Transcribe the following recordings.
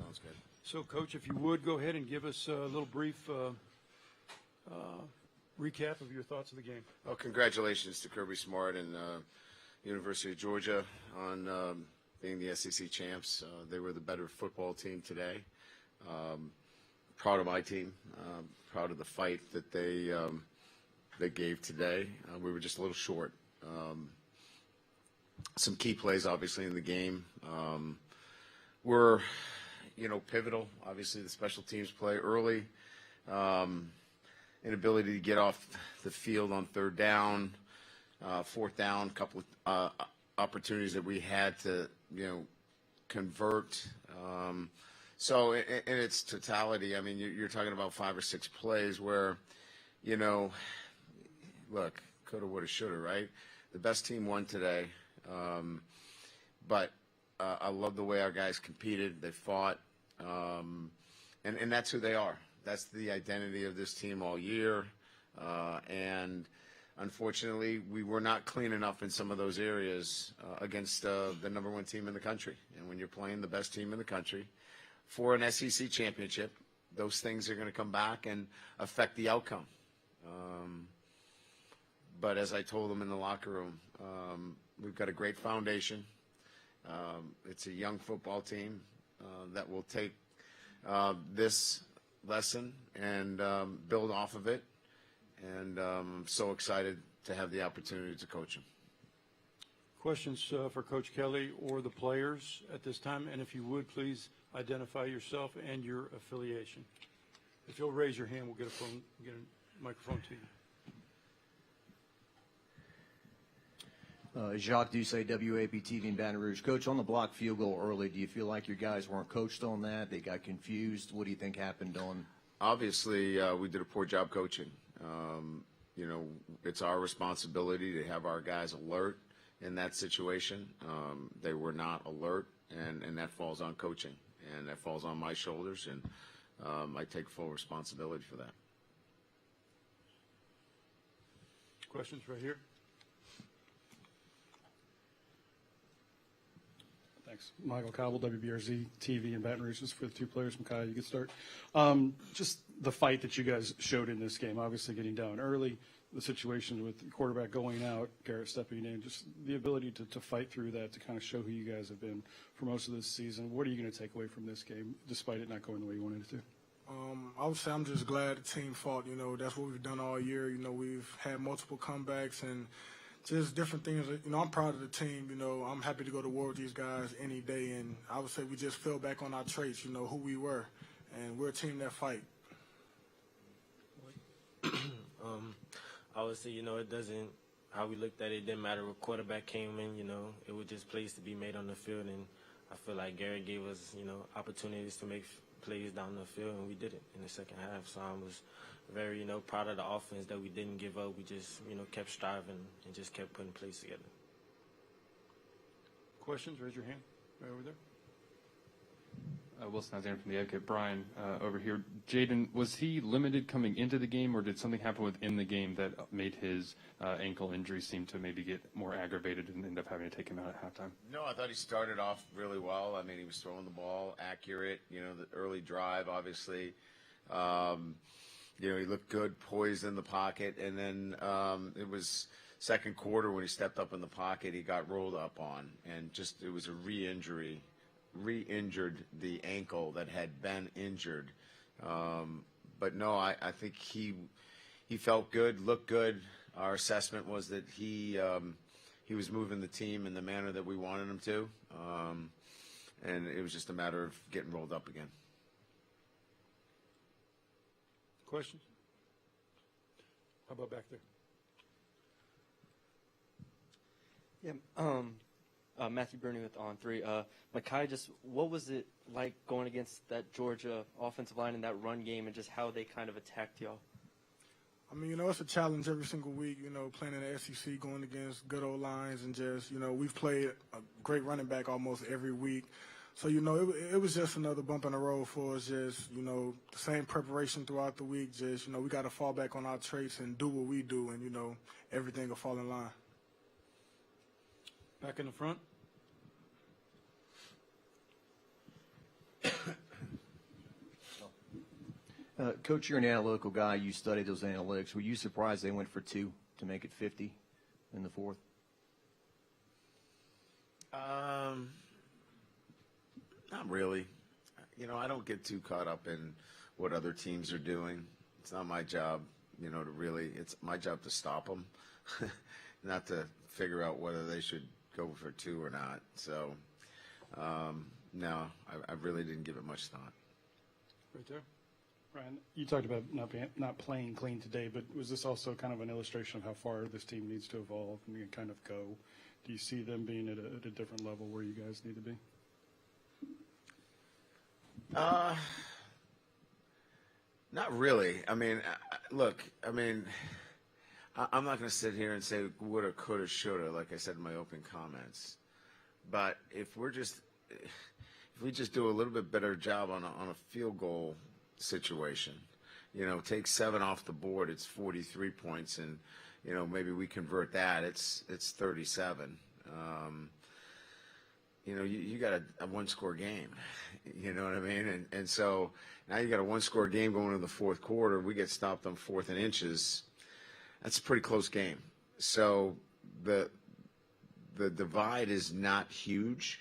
Sounds good. So, Coach, if you would, go ahead and give us a little brief recap of your thoughts of the game. Well, congratulations to Kirby Smart and University of Georgia on being the SEC champs. They were the better football team today. Proud of my team. Proud of the fight that they gave today. We were just a little short. Some key plays, obviously, in the game were, pivotal. Obviously, the special teams play early. Inability to get off the field on third down, fourth down, a couple of opportunities that we had to, convert. So in its totality, I mean, you're talking about 5 or 6 plays where, look, coulda, woulda, shoulda, right? The best team won today. But I love the way our guys competed. They fought. And that's who they are. That's the identity of this team all year. And unfortunately, we were not clean enough in some of those areas against the number 1 team in the country. And when you're playing the best team in the country for an SEC championship, those things are going to come back and affect the outcome. But as I told them in the locker room, we've got a great foundation. It's a young football team that will take this lesson and build off of it. And I'm so excited to have the opportunity to coach them. Questions for Coach Kelly or the players at this time? And if you would, please identify yourself and your affiliation. If you'll raise your hand, we'll get a microphone to you. Jacques Doucet, WAP-TV in Baton Rouge. Coach, on the block field goal early, do you feel like your guys weren't coached on that? They got confused? What do you think happened on? Obviously, we did a poor job coaching. It's our responsibility to have our guys alert in that situation. They were not alert, and that falls on coaching, and that falls on my shoulders, and I take full responsibility for that. Questions right here? Thanks. Michael Cobble, WBRZ TV in Baton Rouge. Just for the 2 players. Mekhi, you can start. Just the fight that you guys showed in this game, obviously getting down early, the situation with the quarterback going out, Garrett stepping in, just the ability to fight through that, to kind of show who you guys have been for most of this season. What are you going to take away from this game, despite it not going the way you wanted it to? I would say I'm just glad the team fought. That's what we've done all year. We've had multiple comebacks and just different things. I'm proud of the team. I'm happy to go to war with these guys any day. And I would say we just fell back on our traits, who we were. And we're a team that fight. I would say, it doesn't, how we looked at it, didn't matter what quarterback came in, it was just plays to be made on the field. And I feel like Garrett gave us, opportunities to make plays down the field, and we did it in the second half. So I was very, proud of the offense that we didn't give up. We just, kept striving and just kept putting plays together. Questions? Raise your hand. Right over there. Wilson Alexander from The Advocate. Brian, over here. Jaden, was he limited coming into the game, or did something happen within the game that made his ankle injury seem to maybe get more aggravated and end up having to take him out at halftime? No, I thought he started off really well. I mean, he was throwing the ball accurate, the early drive, obviously. He looked good, poised in the pocket. And then it was second quarter when he stepped up in the pocket, he got rolled up on. And just it was a re-injured the ankle that had been injured. But no, I think he felt good, looked good. Our assessment was that he was moving the team in the manner that we wanted him to. And it was just a matter of getting rolled up again. Questions? How about back there? Yeah, Matthew Burney with On 3. Mekhi, just what was it like going against that Georgia offensive line in that run game, and just how they kind of attacked y'all? I mean, it's a challenge every single week, playing in the SEC, going against good old lines, and just, we've played a great running back almost every week. So, it was just another bump in the road for us, just, the same preparation throughout the week, just, we got to fall back on our traits and do what we do, and, everything will fall in line. Back in the front. Coach, you're an analytical guy. You studied those analytics. Were you surprised they went for 2 to make it 50 in the fourth? Not really. I don't get too caught up in what other teams are doing. It's not my job, it's my job to stop them, not to figure out whether they should go for 2 or not. So, no, I really didn't give it much thought. Right there. Ryan, you talked about not playing clean today, but was this also kind of an illustration of how far this team needs to evolve and kind of go? Do you see them being at a different level where you guys need to be? Not really. Look, I'm not going to sit here and say woulda, coulda, shoulda, like I said in my opening comments. But if we just do a little bit better job on a field goal situation, take 7 off the board, it's 43 points, and maybe we convert that, it's 37. You got a 1-score game. You know what I mean? And so now you got a 1-score game going into the fourth quarter. We get stopped on 4th and inches. That's a pretty close game. So the divide is not huge,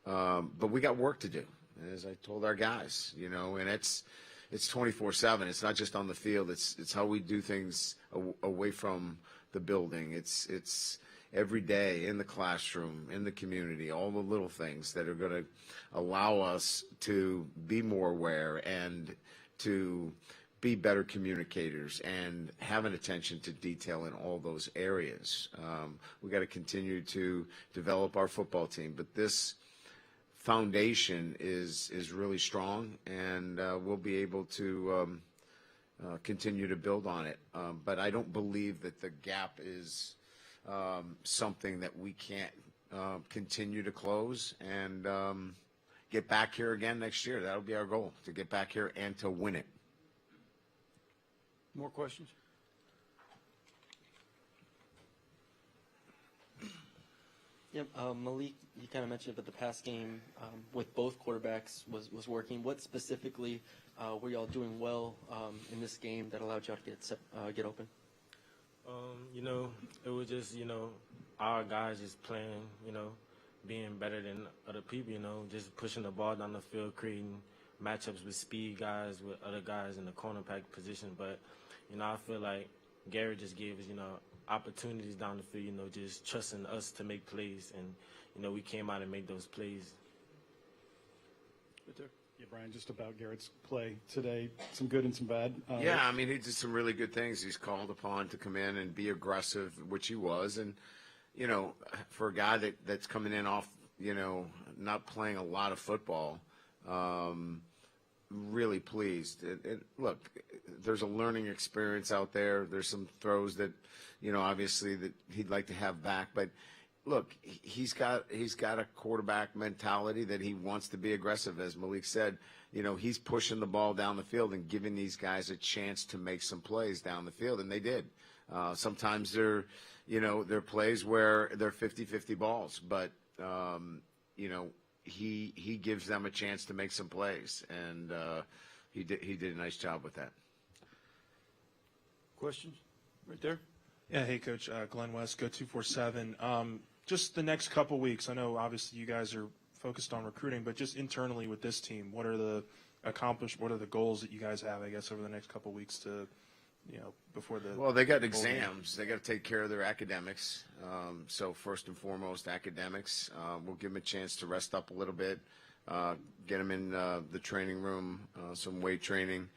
but we got work to do, as I told our guys. And it's 24/7. It's not just on the field. It's how we do things away from the building. It's every day in the classroom, in the community, all the little things that are going to allow us to be more aware and to be better communicators and have an attention to detail in all those areas. We got to continue to develop our football team, but this foundation is really strong, and we'll be able to continue to build on it. But I don't believe that the gap is something that we can't continue to close and get back here again next year. That'll be our goal, to get back here and to win it. More questions? Yep, Malik, you kind of mentioned it, but the pass game with both quarterbacks was working. What specifically were y'all doing well in this game that allowed y'all to get open? It was just, our guys just playing, being better than other people, just pushing the ball down the field, creating matchups with speed guys, with other guys in the cornerback position. But, I feel like Garrett just gave us, opportunities down the field, just trusting us to make plays. And, we came out and made those plays. Right there. Yeah, Brian, just about Garrett's play today, some good and some bad. Yeah, he did some really good things. He's called upon to come in and be aggressive, which he was. And, for a guy that's coming in off, not playing a lot of football, really pleased. Look, there's a learning experience out there. There's some throws that, obviously that he'd like to have back. But, look, he's got a quarterback mentality that he wants to be aggressive. As Malik said, he's pushing the ball down the field and giving these guys a chance to make some plays down the field, and they did. Sometimes they're plays where they're 50-50 balls, but he gives them a chance to make some plays, and he did a nice job with that. Questions? Right there. Yeah, hey, Coach. Glenn West, Go247. Just the next couple weeks, I know obviously you guys are focused on recruiting, but just internally with this team, what are the goals that you guys have, I guess, over the next couple weeks to, before the... Well, they got exams. They got to take care of their academics. So first and foremost, academics. We'll give them a chance to rest up a little bit, get them in the training room, some weight training.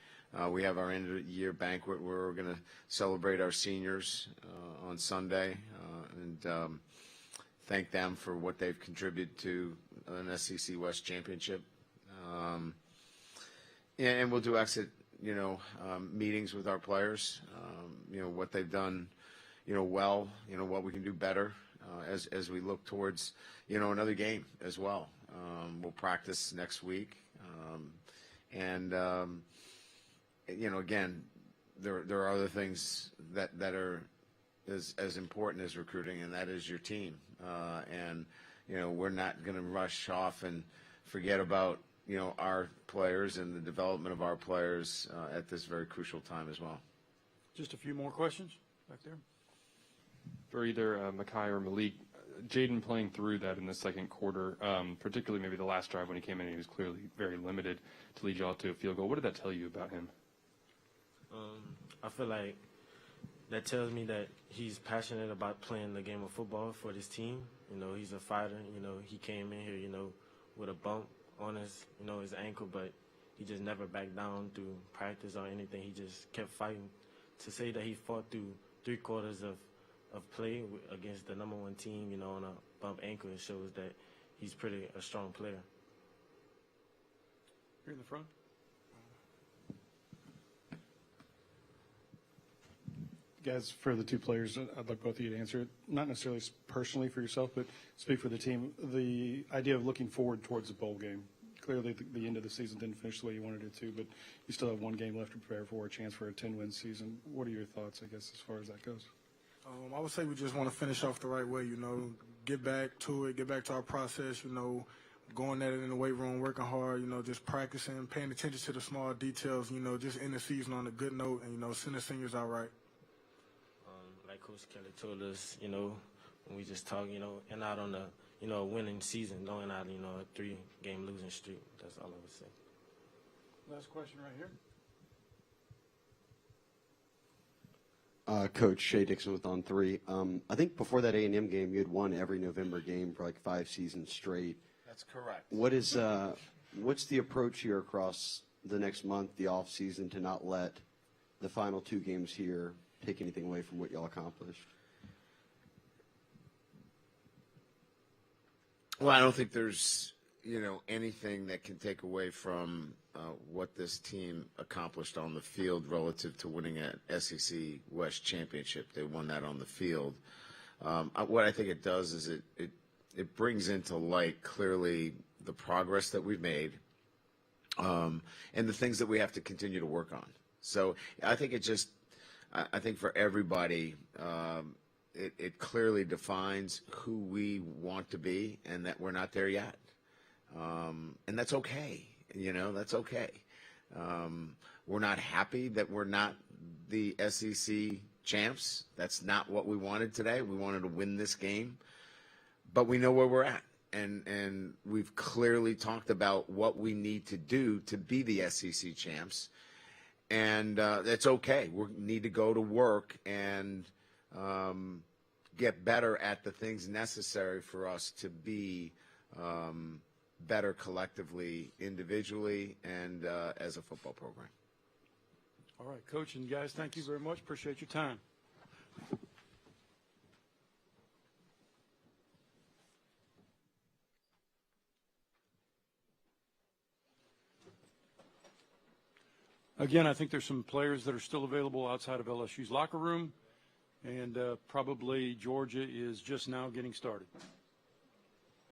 We have our end-of-the-year banquet where we're going to celebrate our seniors on Sunday and thank them for what they've contributed to an SEC West championship. And we'll do exit, meetings with our players, what they've done, well, what we can do better as we look towards, another game as well. We'll practice next week. Again, there are other things that are as important as recruiting, and that is your team. We're not going to rush off and forget about, our players and the development of our players at this very crucial time as well. Just a few more questions back there. For either Mekhi or Malik, Jaden playing through that in the second quarter, particularly maybe the last drive when he came in, he was clearly very limited to lead you all to a field goal. What did that tell you about him? I feel like that tells me that he's passionate about playing the game of football for this team. He's a fighter. He came in here, with a bump on his ankle, but he just never backed down through practice or anything. He just kept fighting. To say that he fought through 3 quarters of play against the number 1 team, on a bump ankle, it shows that he's pretty a strong player. Here in the front. Guys, for the 2 players, I'd like both of you to answer it. Not necessarily personally for yourself, but speak for the team. The idea of looking forward towards the bowl game. Clearly, the end of the season didn't finish the way you wanted it to, but you still have 1 game left to prepare for, a chance for a 10-win season. What are your thoughts, I guess, as far as that goes? I would say we just want to finish off the right way, get back to it, get back to our process, going at it in the weight room, working hard, just practicing, paying attention to the small details, just end the season on a good note and, send the seniors out right. Like Coach Kelly told us, when we just talk, and out on a winning season, going out, a 3-game losing streak. That's all I would say. Last question right here. Coach Shea Dixon with On 3. I think before that A&M game, you had won every November game for like 5 seasons straight. That's correct. What's the approach here across the next month, the off season, to not let the final 2 games here take anything away from what y'all accomplished? Well, I don't think there's, anything that can take away from what this team accomplished on the field relative to winning an SEC West championship. They won that on the field. What I think it does is it brings into light clearly the progress that we've made and the things that we have to continue to work on. So I think I think for everybody, it clearly defines who we want to be and that we're not there yet. And that's okay. That's okay. We're not happy that we're not the SEC champs. That's not what we wanted today. We wanted to win this game. But we know where we're at. And we've clearly talked about what we need to do to be the SEC champs. And that's okay. We need to go to work and get better at the things necessary for us to be better collectively, individually, and as a football program. All right, Coach and guys, thank you very much. Appreciate your time. Again, I think there's some players that are still available outside of LSU's locker room, and probably Georgia is just now getting started.